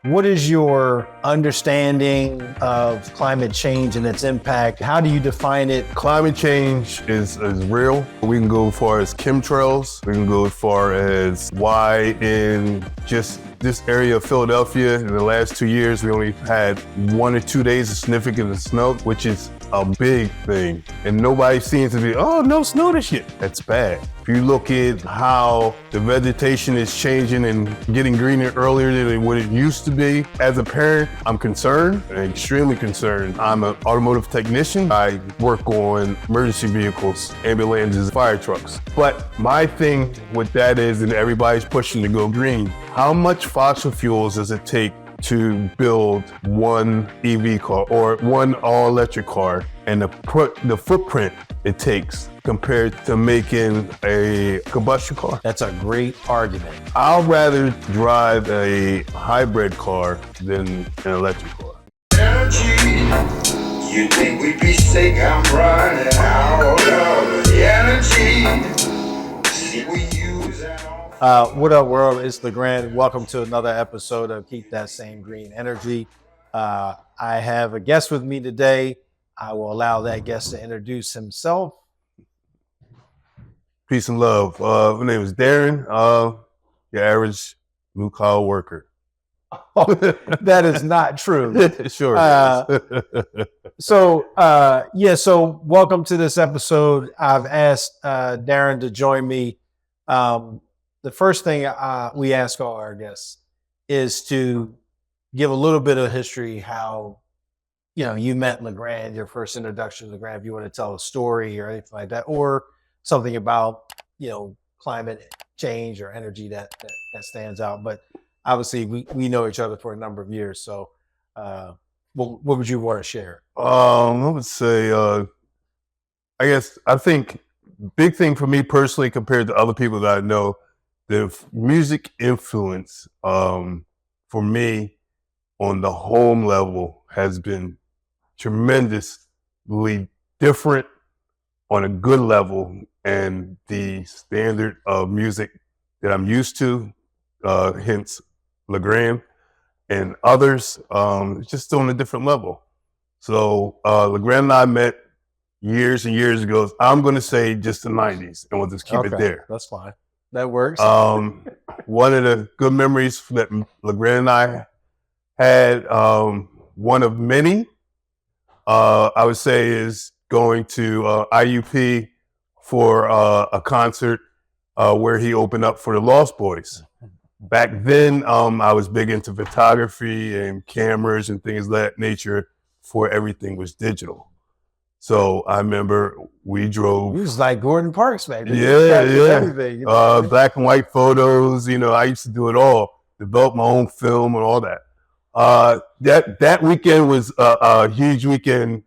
What is your understanding of climate change and its impact? How do you define it? Climate change is real. We can go as far as chemtrails. We can go as far as why in just this area of Philadelphia in the last 2 years, we only had 1 or 2 days of significant snow, which is a big thing. And nobody seems to be, oh, no snow this year. That's bad. If you look at how the vegetation is changing and getting greener earlier than what it used to be, as a parent, I'm concerned, extremely concerned. I'm an automotive technician. I work on emergency vehicles, ambulances, fire trucks. But my thing with that is, and everybody's pushing to go green, how much fossil fuels does it take to build one EV car or one all-electric car, and the footprint it takes compared to making a combustion car? That's a great argument. I'll rather drive a hybrid car than an electric car. Energy, you think we'd be sick? I'm running out of energy. See, we use that all. What up, world? It's Legrand. Welcome to another episode of Keep That Same Green Energy. I have a guest with me today. I will allow that guest to introduce himself. Peace and love. My name is Darren, your average blue-collar worker. That is not true. Sure. So welcome to this episode. I've asked Darren to join me. The first thing we ask all our guests is to give a little bit of history, how you met Legrand, your first introduction to Legrand. If you want to tell a story or anything like that, or something about climate change or energy that stands out. But obviously, we know each other for a number of years. So, what would you want to share? I would say, I think big thing for me personally compared to other people that I know, the music influence for me on the home level has been tremendously different on a good level, and the standard of music that I'm used to, hence Legrand and others, just on a different level. So Legrand and I met years and years ago. I'm going to say just the 90s, and we'll just keep it there. That's fine. That works. One of the good memories that Legrand and I had, one of many, I would say, is going to IUP for a concert where he opened up for the Lost Boys. Back then, I was big into photography and cameras and things of that nature before everything was digital. So I remember we drove. It was like Gordon Parks back then. Yeah. Everything, black and white photos. I used to do it all. Develop my own film and all that. That weekend was a huge weekend.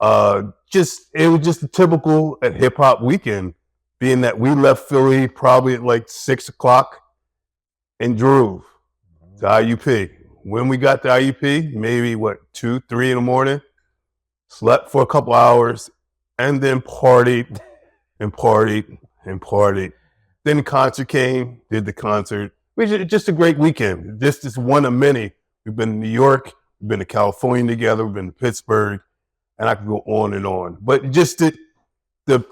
It was just a typical hip hop weekend, being that we left Philly probably at like 6 o'clock and drove to IUP. When we got to IUP, maybe 2, 3 in the morning, slept for a couple hours, and then partied and partied and partied. Then the concert came, did the concert. It was just a great weekend. This is one of many. We've been to New York, we've been to California together, we've been to Pittsburgh, and I could go on and on. But just the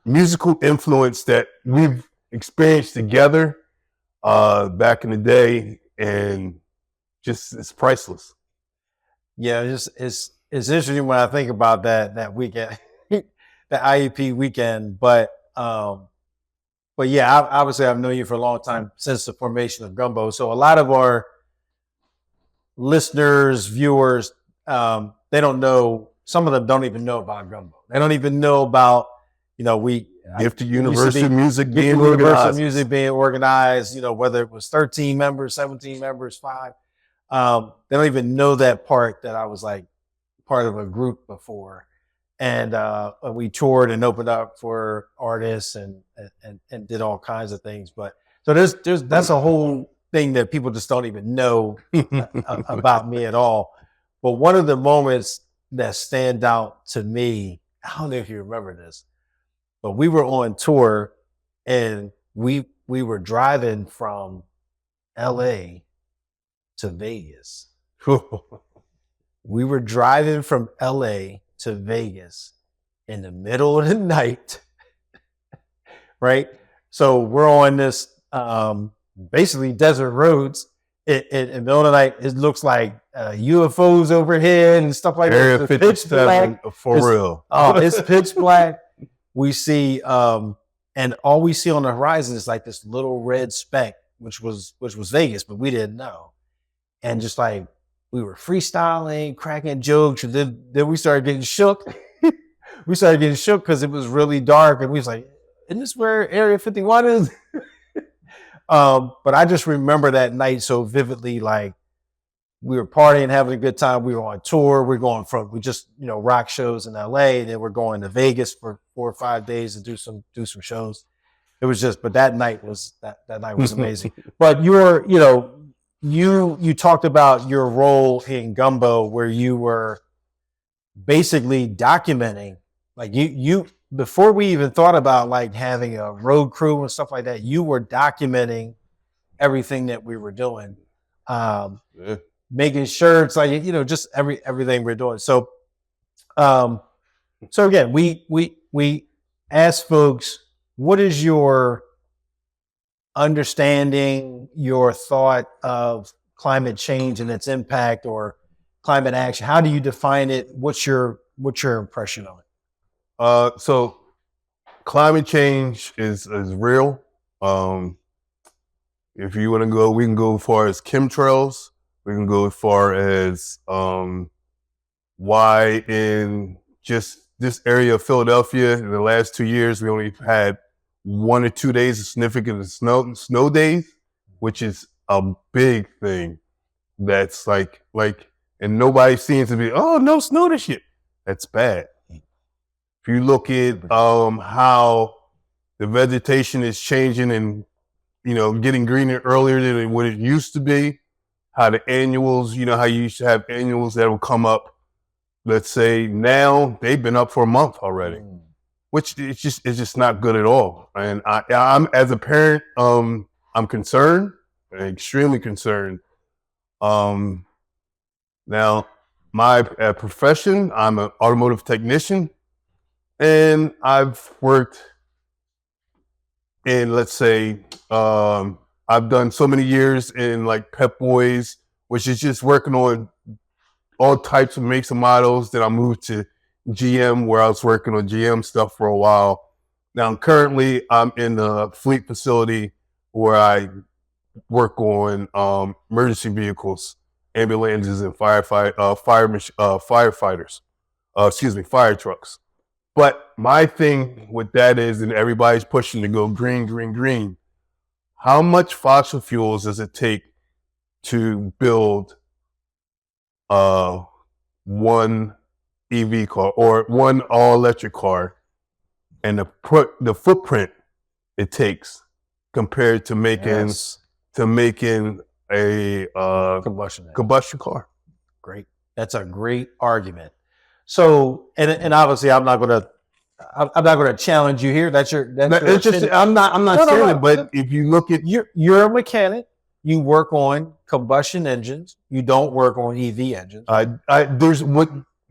musical influence that we've experienced together back in the day, and just it's priceless. Yeah, it's interesting when I think about that weekend, the IUP weekend. But yeah, obviously I've known you for a long time, since the formation of Gumbo. So a lot of our listeners, viewers, they don't know. Some of them don't even know about Gumbo. They don't even know about Gifted Universal Music being organized. Whether it was 13 members, 17 members, 5. They don't even know that part, that I was like part of a group before. And we toured and opened up for artists and did all kinds of things. But so that's a whole thing that people just don't even know about me at all. But one of the moments that stand out to me, I don't know if you remember this, but we were on tour and we were driving from LA to Vegas. We were driving from LA to Vegas in the middle of the night, right? So we're on this basically desert roads. In the middle of the night, it looks like UFOs overhead and stuff like that. Area 57 for real. Oh, it's pitch black. We see, and all we see on the horizon is like this little red speck, which was Vegas, but we didn't know. And just like we were freestyling, cracking jokes, and then we started getting shook. We started getting shook because it was really dark, and we was like, "Isn't this where Area 51 is?" But I just remember that night so vividly. Like we were partying, having a good time. We were on tour. We just rock shows in LA, and then we're going to Vegas for 4 or 5 days to do some shows. It was but that night was amazing. But you talked about your role in Gumbo, where you were basically documenting, like you before we even thought about like having a road crew and stuff like that, you were documenting everything that we were doing, making shirts, like just everything we're doing. So again, we ask folks, what is your understanding, your thought of climate change and its impact, or climate action? How do you define it? What's your impression of it? So climate change is real. If you want to go, we can go as far as chemtrails. We can go as far as why in just this area of Philadelphia in the last 2 years, we only had 1 or 2 days of significant snow days, which is a big thing. That's like, and nobody seems to be, oh, no snow this year. That's bad. If you look at how the vegetation is changing and, getting greener earlier than what it used to be, how the annuals, how you used to have annuals that will come up, let's say now they've been up for a month already, which it's just not good at all. And I'm as a parent, I'm concerned, extremely concerned. Now, my profession, I'm an automotive technician, and I've worked in, let's say, I've done so many years in like Pep Boys, which is just working on all types of makes and models. Then I moved to GM, where I was working on GM stuff for a while. Now, currently, I'm in the fleet facility where I work on emergency vehicles, ambulances, and fire trucks. But my thing with that is, and everybody's pushing to go green, green, green. How much fossil fuels does it take to build one EV car or one all-electric car, and the footprint it takes compared to making a combustion car? Great. That's a great argument. So, and obviously, I'm not going to challenge you here. I'm not saying it, but if you look at, you're a mechanic. You work on combustion engines. You don't work on EV engines.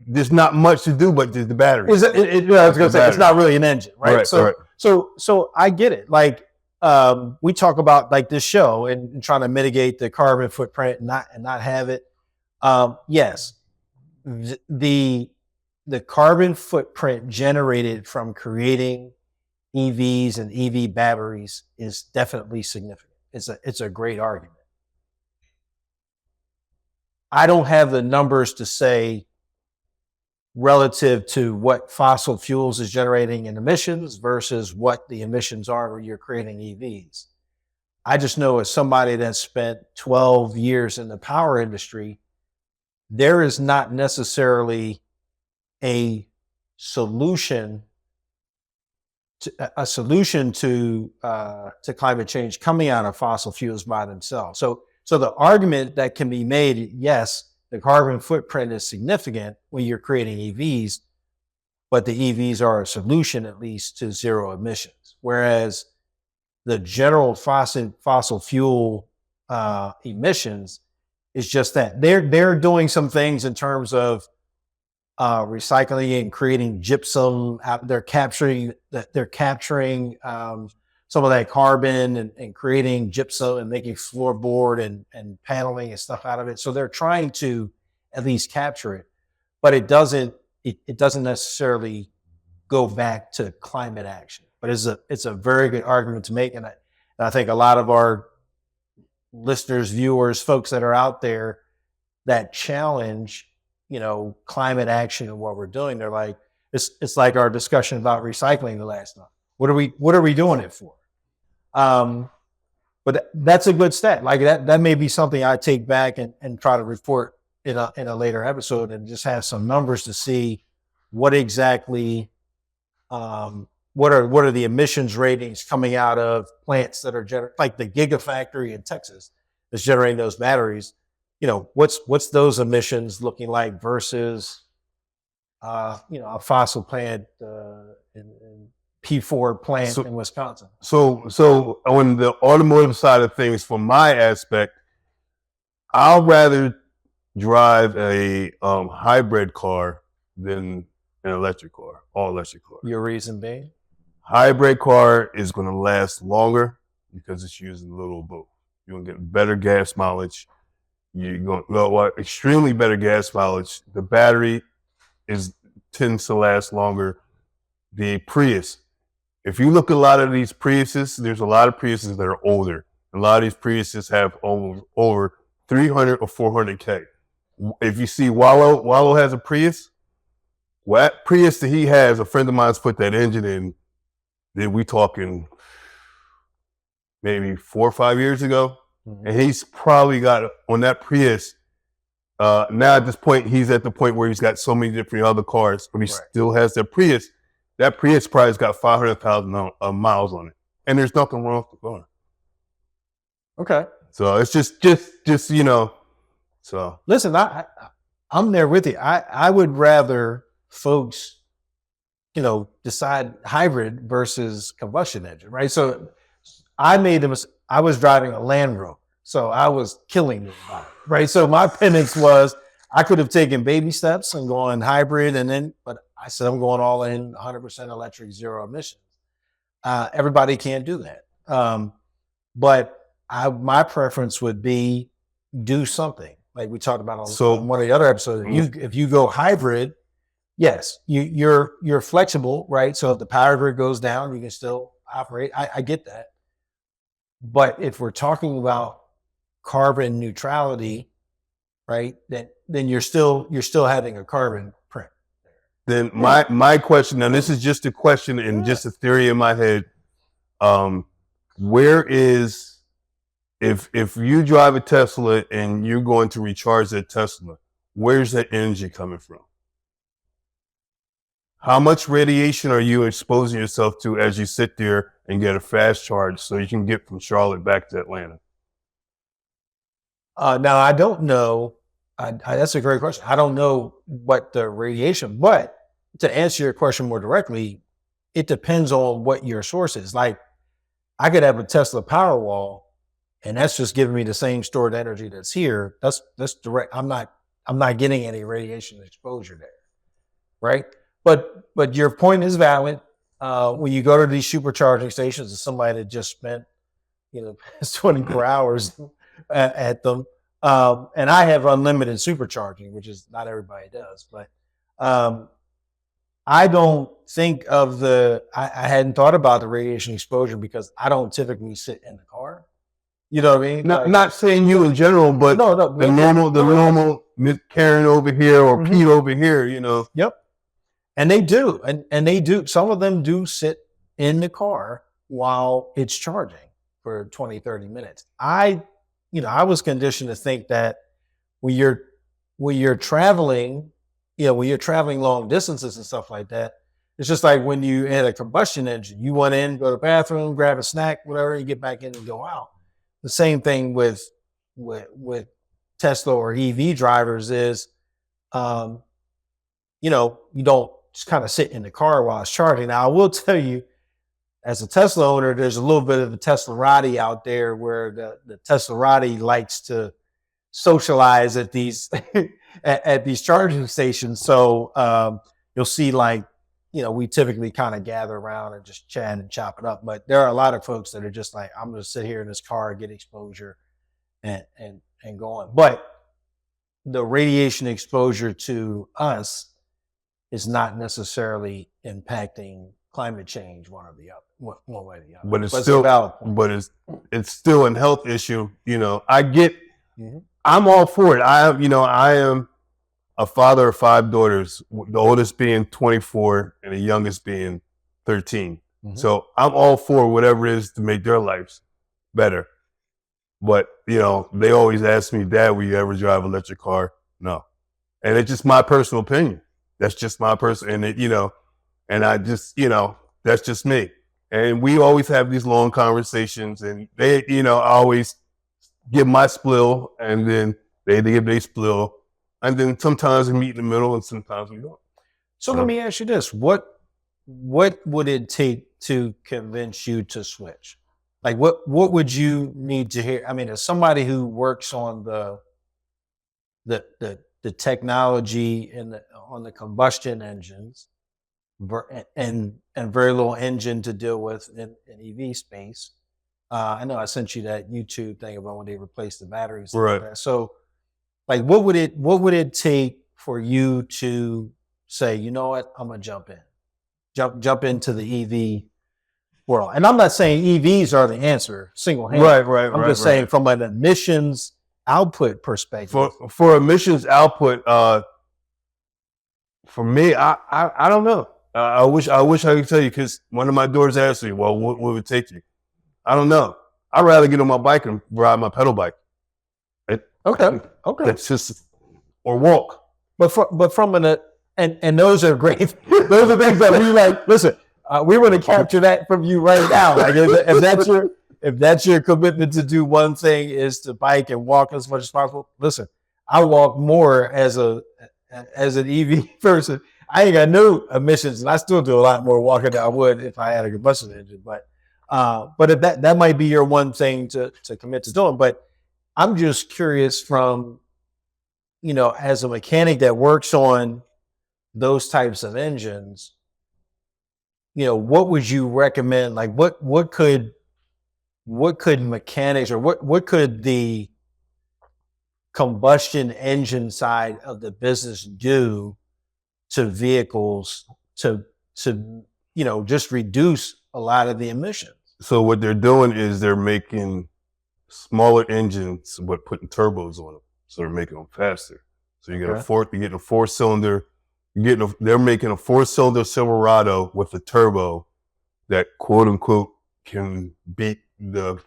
There's not much to do, but there's the battery. I was going to say, it's not really an engine, right? So I get it. Like we talk about like this show and trying to mitigate the carbon footprint and not have it. Yes, the carbon footprint generated from creating EVs and EV batteries is definitely significant. It's a great argument. I don't have the numbers to say relative to what fossil fuels is generating in emissions versus what the emissions are when you're creating EVs. I just know, as somebody that spent 12 years in the power industry, there is not necessarily a solution to climate change coming out of fossil fuels by themselves. So the argument that can be made, yes, the carbon footprint is significant when you're creating EVs, but the EVs are a solution at least to zero emissions. Whereas the general fossil fuel emissions is just that they're doing some things in terms of recycling and creating gypsum. They're capturing some of that carbon and creating gypsum and making floorboard and paneling and stuff out of it. So they're trying to at least capture it, but it doesn't necessarily go back to climate action. But it's a very good argument to make, and I think a lot of our listeners, viewers, folks that are out there that challenge, climate action and what we're doing, they're like, it's like our discussion about recycling the last night. What are we doing it for? But that's a good stat. Like that may be something I take back and try to report in a later episode and just have some numbers to see what exactly, what are the emissions ratings coming out of plants that are like the Gigafactory in Texas that's generating those batteries. What's those emissions looking like versus, a fossil plant in P4 plant in Wisconsin. So on the automotive side of things, from my aspect, I'll rather drive a hybrid car than an electric car, all electric car. Your reason being? Hybrid car is going to last longer because it's using a little of both. You're going to get better gas mileage. You're going to extremely better gas mileage. The battery tends to last longer. The Prius. If you look at a lot of these Priuses, there's a lot of Priuses that are older. A lot of these Priuses have over 300 or 400K. If you see Wallow has a Prius. What Prius that he has, a friend of mine's put that engine in, then we talking maybe 4 or 5 years ago. Mm-hmm. And he's probably got on that Prius. Now at this point, he's at the point where he's got so many different other cars, but he still has that Prius. That Prius probably has got 500,000 miles on it, and there's nothing wrong with the car. Okay. So it's just So listen, I'm there with you. I would rather folks, decide hybrid versus combustion engine, right? So I was driving a Land Rover, so I was killing it, right? So my penance was I could have taken baby steps and gone hybrid, but I said I'm going all in 100% electric, zero emissions. Everybody can't do that, but my preference would be do something like we talked about on one of the other episodes. If you go hybrid, yes, you're flexible, right? So if the power grid goes down, you can still operate. I get that. But if we're talking about carbon neutrality, right, then you're still having a carbon print. Then my question, and this is just a question and just a theory in my head, where is if you drive a Tesla and you're going to recharge that Tesla, where's that energy coming from? How much radiation are you exposing yourself to as you sit there and get a fast charge so you can get from Charlotte back to Atlanta? Now, I don't know. That's a great question. I don't know what the radiation, but to answer your question more directly, it depends on what your source is. Like, I could have a Tesla Powerwall, and that's just giving me the same stored energy that's here. That's direct. I'm not getting any radiation exposure there, right? But your point is valid. When you go to these supercharging stations, and somebody that just spent 24 hours at them, and I have unlimited supercharging, which is not everybody does, but I don't think of I hadn't thought about the radiation exposure because I don't typically sit in the car. You know what I mean? Not saying you in general, but the normal Karen over here or Pete over here, Yep. And they do. And they do. Some of them do sit in the car while it's charging for 20, 30 minutes. I was conditioned to think that when you're traveling, when you're traveling long distances and stuff like that, it's just like when you had a combustion engine, you went in, go to the bathroom, grab a snack, whatever, you get back in and go out. The same thing with Tesla or EV drivers is, you don't just kind of sit in the car while it's charging. Now, I will tell you, as a Tesla owner, there's a little bit of the Teslarati out there where the Teslarati likes to socialize at these at these charging stations. So you'll see like, we typically kind of gather around and just chat and chop it up. But there are a lot of folks that are just like, I'm going to sit here in this car, get exposure, and go on. But the radiation exposure to us is not necessarily impacting climate change one way or the other. But it's still, it's still a health issue. I get, I'm all for it. I am a father of 5 daughters, the oldest being 24 and the youngest being 13. So I'm all for whatever it is to make their lives better. But, they always ask me, Dad, will you ever drive an electric car? No. And it's just my personal opinion. That's just my personal, and I just, that's just me. And we always have these long conversations, and they, I always give my spiel, and then they give their spiel. And then sometimes we meet in the middle and sometimes we don't. So let me ask you this. What would it take to convince you to switch? Like what would you need to hear? I mean, as somebody who works on the technology on the combustion engines and very little engine to deal with in EV space. I know I sent you that YouTube thing about when they replaced the batteries. Right. Like so like what would it take for you to say, you know what, I'm gonna jump into the EV world? And I'm not saying EVs are the answer single-handedly. Right. I'm just saying from an emissions output perspective. For emissions output, for me, I don't know. I wish I could tell you, because one of my daughters asked me, well, what would it take you? I don't know. I'd rather get on my bike and ride my pedal bike. Okay. That's just, or walk. But from and those are great. Those are things that we like. Listen, we want to capture that from you right now. Like if that's your commitment to do one thing is to bike and walk as much as possible. Listen, I walk more as an EV person. I ain't got no emissions, and I still do a lot more walking than I would if I had a combustion engine. But if that might be your one thing to commit to doing. But I'm just curious from, as a mechanic that works on those types of engines, what would you recommend? Like what could mechanics, or what could the combustion engine side of the business do to vehicles to just reduce a lot of the emissions? So what they're doing is they're making smaller engines but putting turbos on them, so they're making them faster. So you get a 4-cylinder. They're making a 4-cylinder Silverado with a turbo that quote unquote can beat the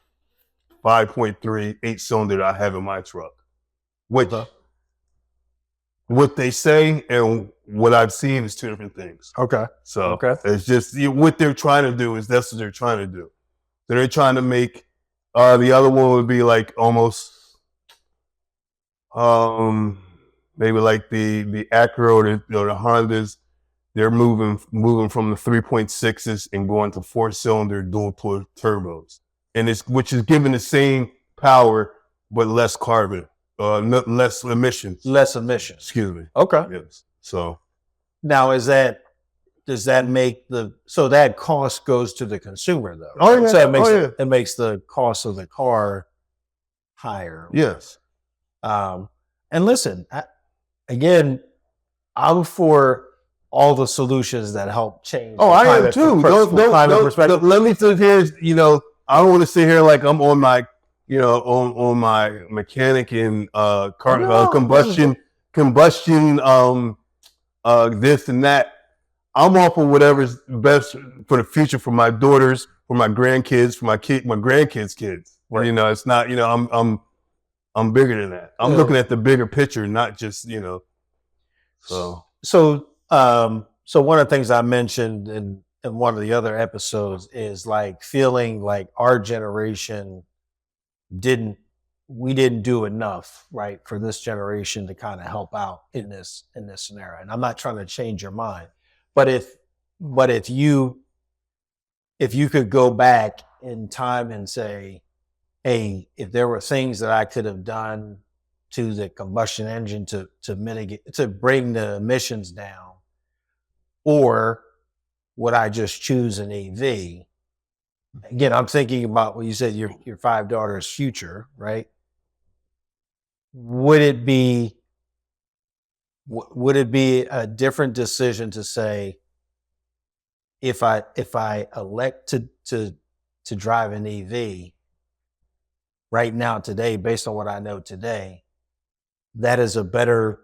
5.3 8-cylinder that I have in my truck. Which what they say and what I've seen is 2 different things. Okay. So it's just what they're trying to do is that's what they're trying to do. So they're trying to make the other one would be like almost maybe like the Acura or the Hondas. They're moving from the 3.6s and going to 4-cylinder dual turbos, and which is giving the same power but less carbon, less emissions. Less emissions. Excuse me. Okay. Yes. So now does that make so that cost goes to the consumer though? Oh yeah. So it makes the cost of the car higher. Yes. And listen, again, I'm for all the solutions that help change. Oh, I am too. Let me sit here. I don't want to sit here like I'm on my, on my mechanic and combustion, this and that. I'm all for whatever's best for the future, for my daughters, for my grandkids, for my grandkids' kids. Right. It's not. I'm bigger than that. I'm looking at the bigger picture, not just So one of the things I mentioned in one of the other episodes is like feeling like our generation didn't do enough, right, for this generation to kind of help out in this scenario. And I'm not trying to change your mind, but if you could go back in time and say, hey, if there were things that I could have done to the combustion engine to mitigate, to bring the emissions down, or would I just choose an EV? Again, I'm thinking about what you said, your five daughters' future, right? Would it be a different decision to say, if I elect to drive an EV right now today, based on what I know today, that is a better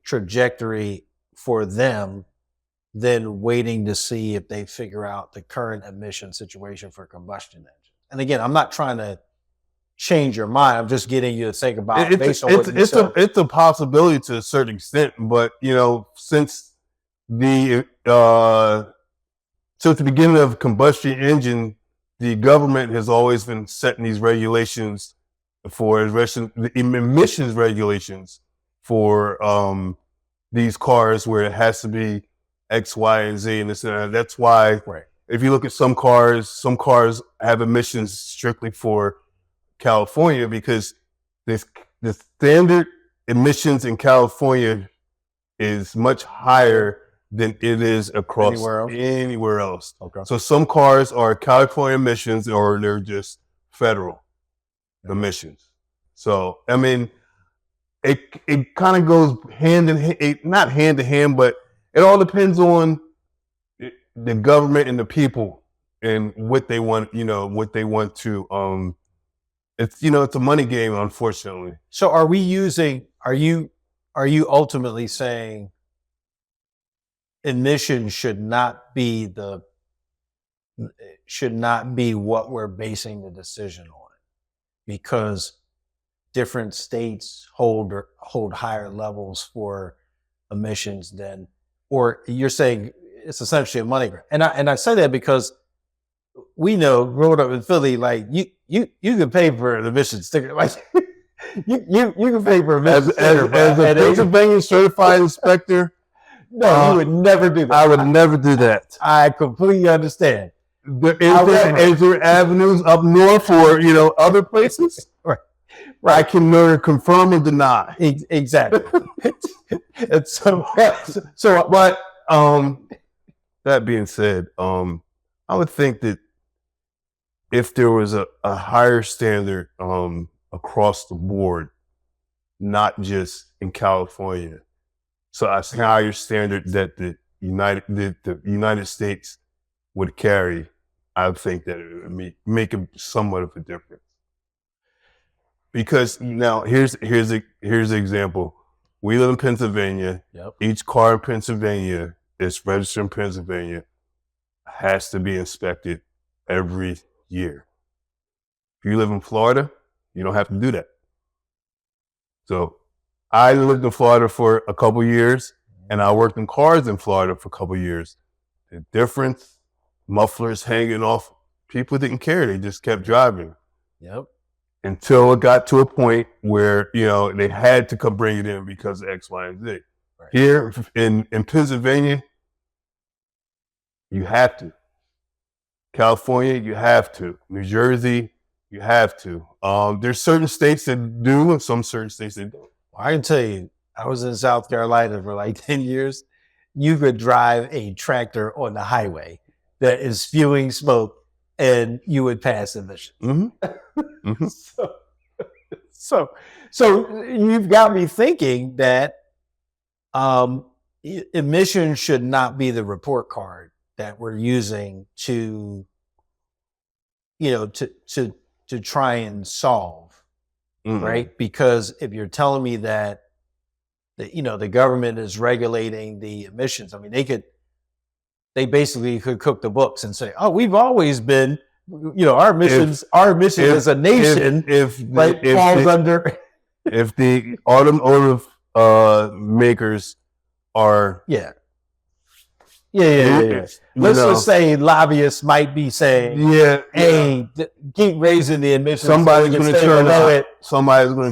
trajectory for them than waiting to see if they figure out the current emission situation for combustion engines. And again, I'm not trying to change your mind. I'm just getting you to think about based on what you said. It's a possibility to a certain extent, but since the beginning of combustion engine, the government has always been setting these regulations for emissions regulations for these cars, where it has to be X, Y, and Z, and this and that. That's why if you look at some cars have emissions strictly for California, because the standard emissions in California is much higher than it is across anywhere else. Okay. So some cars are California emissions, or they're just federal emissions. So I mean, it kind of goes hand in hand, not hand to hand, but it all depends on the government and the people and what they want. What they want to. It's a money game, unfortunately. So are you ultimately saying emissions should not be what we're basing the decision on, because different states hold higher levels for emissions than, or you're saying it's essentially a money grab? And I say that because we know, growing up in Philly, like you can pay for an emission sticker. Like you can pay for an emission sticker. As a Pennsylvania certified inspector, no, you would never do that. I would never do that. I completely understand. Is there avenues up north or other places? Right. I can neither confirm or deny. Exactly. And but that being said, I would think that if there was a higher standard across the board, not just in California, so a higher standard that the United States would carry, I think that it would make somewhat of a difference. Because now here's an example. We live in Pennsylvania. Yep. Each car in Pennsylvania is registered in Pennsylvania, has to be inspected every year. If you live in Florida, you don't have to do that. So I lived in Florida for a couple years, and I worked in cars in Florida for a couple years. The difference, mufflers hanging off, people didn't care. They just kept driving. Yep. Until it got to a point where, they had to come bring it in because of X, Y, and Z. Right. Here in Pennsylvania, you have to. California, you have to. New Jersey, you have to. There's certain states that do, and some certain states that don't. I can tell you, I was in South Carolina for like 10 years. You could drive a tractor on the highway that is spewing smoke, and you would pass emissions. Mm-hmm. Mm-hmm. So you've got me thinking that emissions should not be the report card that we're using to try and solve, Mm-hmm. right? Because if you're telling me that the government is regulating the emissions, I mean, they basically could cook the books and say, oh, we've always been, our emissions as a nation falls under. If the automotive makers are Yeah. Let's just say lobbyists might be saying, hey, keep raising the emissions. Somebody's going to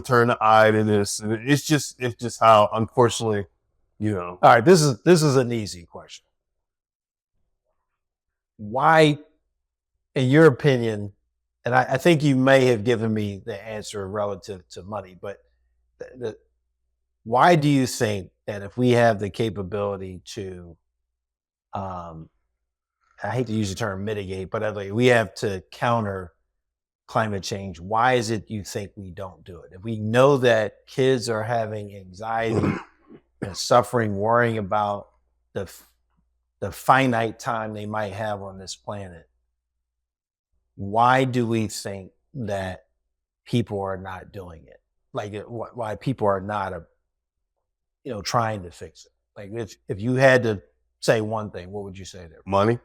turn the eye to this. It's just how, unfortunately, All right, this is an easy question. Why, in your opinion, and I think you may have given me the answer relative to money, but why do you think that if we have the capability to, I hate to use the term mitigate, but we have to counter climate change, why is it you think we don't do it? If we know that kids are having anxiety and suffering, worrying about the finite time they might have on this planet, why do we think that people are not doing it? Like why people are not trying to fix it? Like if you had to say one thing, what would you say there? Money.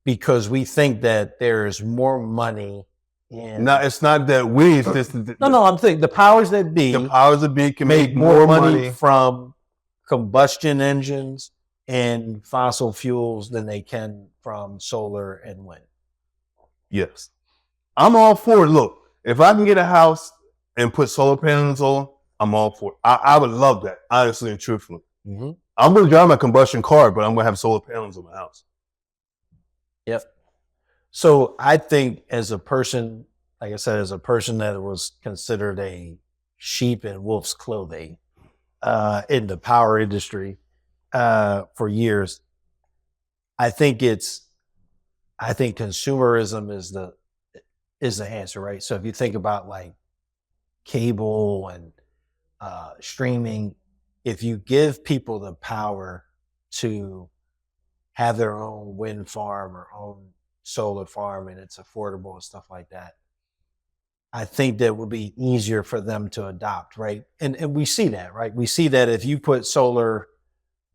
Because we think that there is more money in. No, it's not that we. It's just No. I'm thinking the powers that be. The powers that be can make more money from combustion engines and fossil fuels than they can from solar and wind. Yes, I'm all for it. Look, if I can get a house and put solar panels on, I'm all for it. I would love that, honestly and truthfully. Mm-hmm. I'm going to drive my combustion car, but I'm going to have solar panels on my house. Yep. So I think as a person, like I said, as a person that was considered a sheep in wolf's clothing in the power industry for years, I think consumerism is the answer, right? So if you think about like cable and streaming, if you give people the power to have their own wind farm or own solar farm and it's affordable and stuff like that, I think that would be easier for them to adopt, right? And we see that, right? We see that if you put solar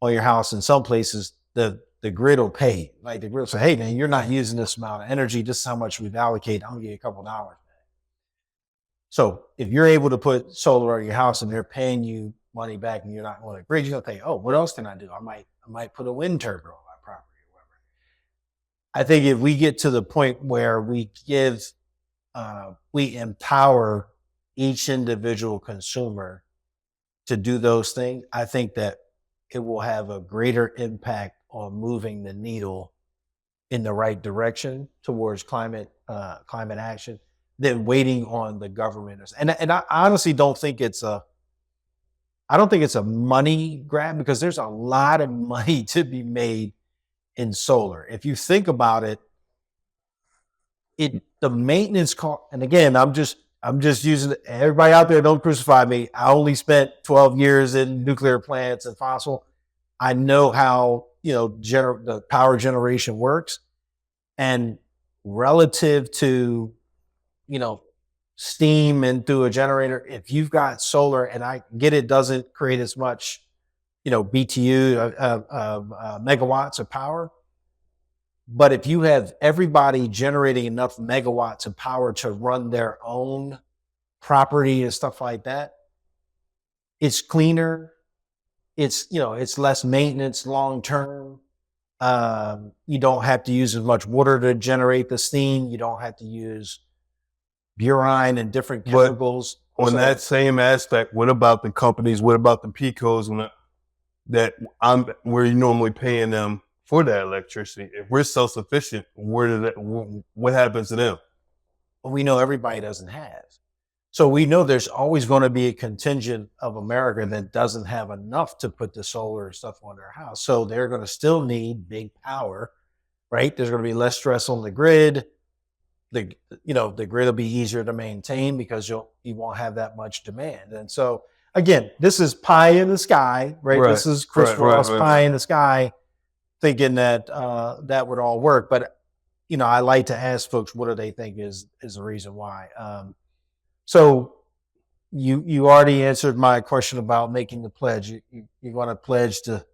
on your house in some places, the grid will pay. Like the grid will say, hey man, you're not using this amount of energy. This is how much we've allocated. I'll give you a couple dollars. So if you're able to put solar on your house and they're paying you money back and you're not on the grid, you're gonna think, oh, what else can I do? I might put a wind turbine on my property or whatever. I think if we get to the point where we empower each individual consumer to do those things, I think that it will have a greater impact on moving the needle in the right direction towards climate action than waiting on the government. And I honestly don't think it's a money grab, because there's a lot of money to be made in solar. If you think about it, the maintenance cost, and again, I'm just using it. Everybody out there, don't crucify me. I only spent 12 years in nuclear plants and fossil. I know how, the power generation works, and relative to, steam and through a generator, if you've got solar, and I get it doesn't create as much, BTU, megawatts of power. But if you have everybody generating enough megawatts of power to run their own property and stuff like that, it's cleaner. It's less maintenance long term. You don't have to use as much water to generate the steam. You don't have to use burine and different chemicals. But on that same aspect, what about the companies? What about the PCOs where you're normally paying them for that electricity? If we're self-sufficient, what happens to them? Well, we know everybody doesn't have. So we know there's always going to be a contingent of America that doesn't have enough to put the solar stuff on their house. So they're going to still need big power, right? There's going to be less stress on the grid. The grid will be easier to maintain because you won't have that much demand. And so again, this is pie in the sky, right? This is Chris Ross pie in the sky, thinking that that would all work. But I like to ask folks, what do they think is the reason why? So you already answered my question about making the pledge. You're going to pledge to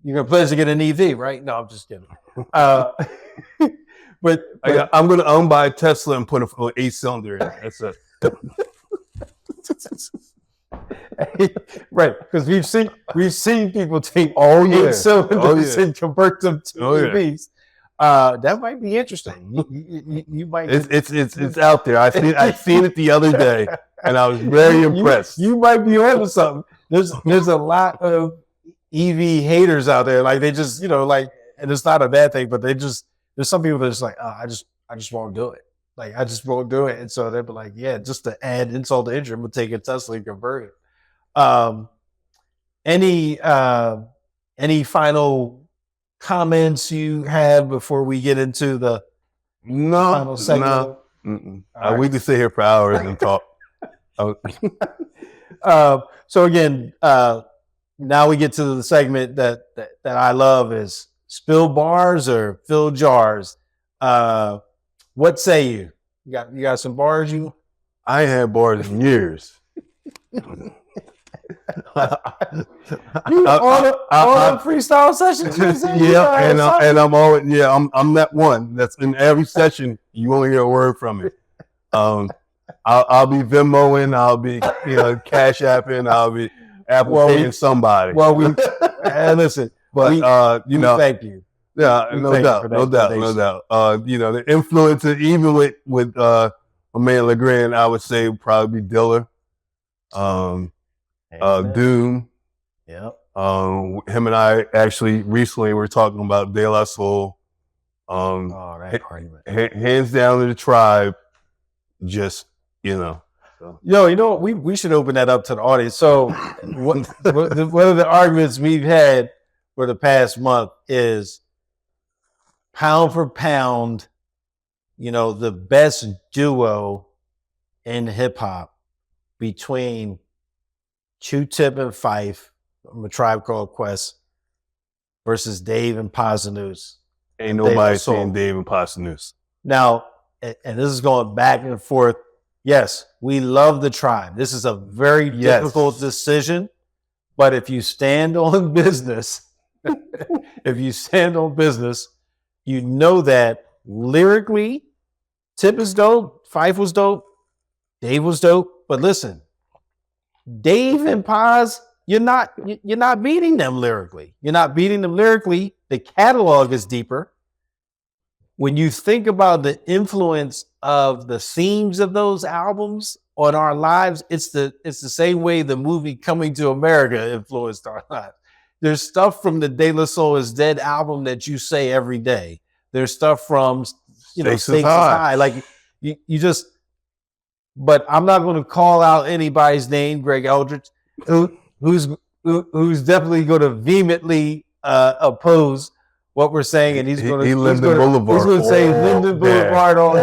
get an EV, right? No, I'm just kidding. But I'm going to buy a Tesla and put an 8-cylinder in it. That's it. Right, because we've seen people take 8 cylinders and convert them to EVs. That might be interesting. You might. It's out there. I seen it the other day, and I was very impressed. You might be onto something. There's a lot of EV haters out there. Like they just and it's not a bad thing, but there's some people that are just like, oh, I just won't do it. Like, I just won't do it. And so they'd be like, yeah, just to add insult to injury, I'm gonna take a Tesla and convert it. Any final comments you have before we get into the final segment? Right. We could sit here for hours and talk. So again, now we get to the segment that I love is spill bars or fill jars. What say you? You got some bars you? I ain't had bars in years. all the freestyle sessions. And I'm always I'm that one that's in every session. You only hear a word from me. I'll be Venmoing, I'll be Cash Apping, I'll be Apple Paying somebody. Well, listen, but thank you. Yeah, no doubt. The influencer, even with my man Legrand, I would say would probably be Dilla, Doom. Yep. Him and I actually recently were talking about De La Soul. That argument. Hands down to the tribe. Just So. Yo, we should open that up to the audience. So, one of the arguments we've had for the past month is pound for pound, the best duo in hip hop between Q-Tip and Fife from A Tribe Called Quest versus Dave and Pazanews. Ain't nobody saying Dave and Pazanews. Now, and this is going back and forth. Yes, we love the tribe. This is a very difficult decision, but if you stand on business, you know that lyrically, Tip is dope, Fife was dope, Dave was dope. But listen, Dave and Paz, you're not beating them lyrically. The catalog is deeper. When you think about the influence of the themes of those albums on our lives, it's the same way the movie Coming to America influenced our lives. There's stuff from the De La Soul is Dead album that you say every day. There's stuff from Stakes is High. Like you just. But I'm not going to call out anybody's name, Greg Eldridge, who's definitely going to vehemently oppose what we're saying, and he's going to say Linden Boulevard all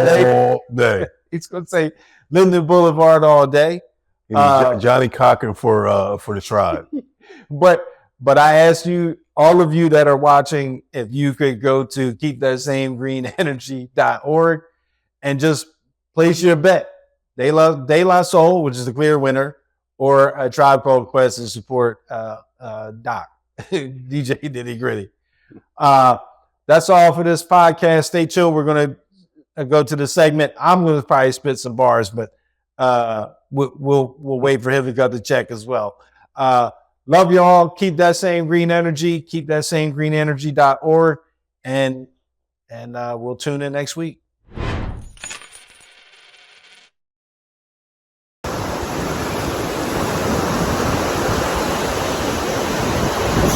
day. He's going to say Linden Boulevard all day. Johnny Cochran for the tribe. But I ask you, all of you that are watching, if you could go to keepthatsamegreenenergy.org and just place your bet. De La Soul, which is the clear winner, or A Tribe Called Quest and support Doc, DJ Nitty Gritty. That's all for this podcast. Stay tuned. We're going to go to the segment. I'm going to probably spit some bars, but we'll wait for him to cut the check as well. Love y'all. Keep that same green energy. Keep that same greenenergy.org, and we'll tune in next week.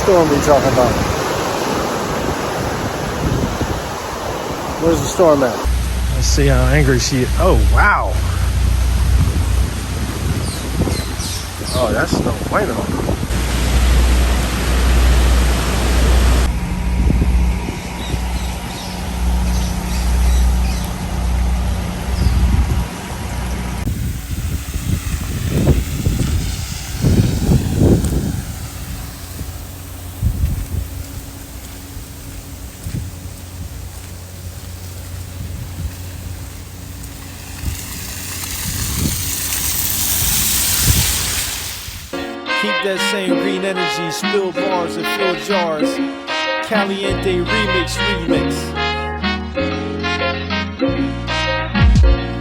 Storm we talking about? Where's the storm at? Let's see how angry she is. Oh, wow. Oh, that's no bueno. Keep that same green energy, spill bars and fill jars. Caliente remix.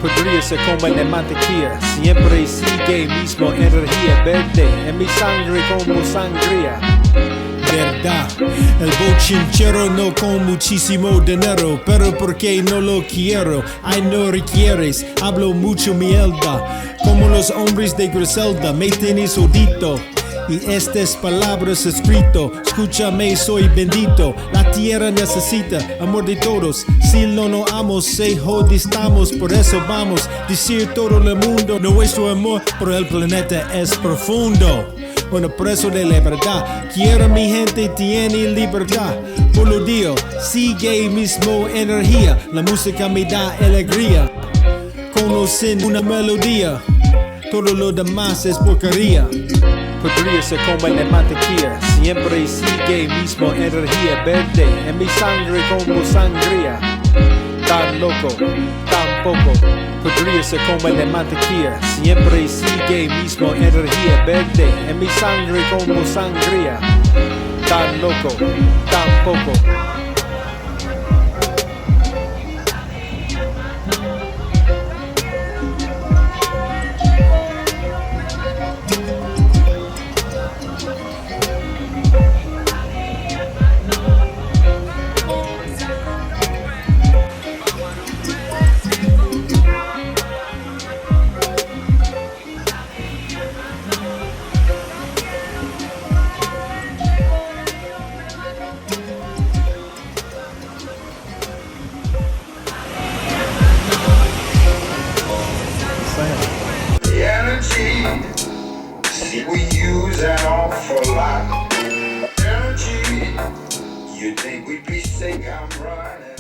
Podría ser como la mantequilla, siempre sigue mismo energía verde en mi sangre como sangría. Verdad, el bochinchero no con muchísimo dinero, pero porque no lo quiero, ay no requieres, hablo mucho mierda, como los hombres de Griselda, me tienes odito. y estas palabras escrito. Escúchame, soy bendito. La tierra necesita amor de todos. Si no nos amamos, se jodistamos. Por eso vamos a decir todo el mundo. Nuestro amor por el planeta es profundo. Un preso de la verdad. Quiero mi gente tiene libertad. Por lo Dios, sigue mismo energía. La música me da alegría. Conocen una melodía. Todo lo demás es porquería. Podría ser como la mantequilla. Siempre sigue mismo energía verde. En mi sangre como sangría. Tan loco, tan poco. Podría ser como la mantequilla. Siempre sigue mismo energía verde. En mi sangre como sangría. Tan loco, tan poco. The energy, see we use an awful lot. Energy, you think we'd be sick, I'm running.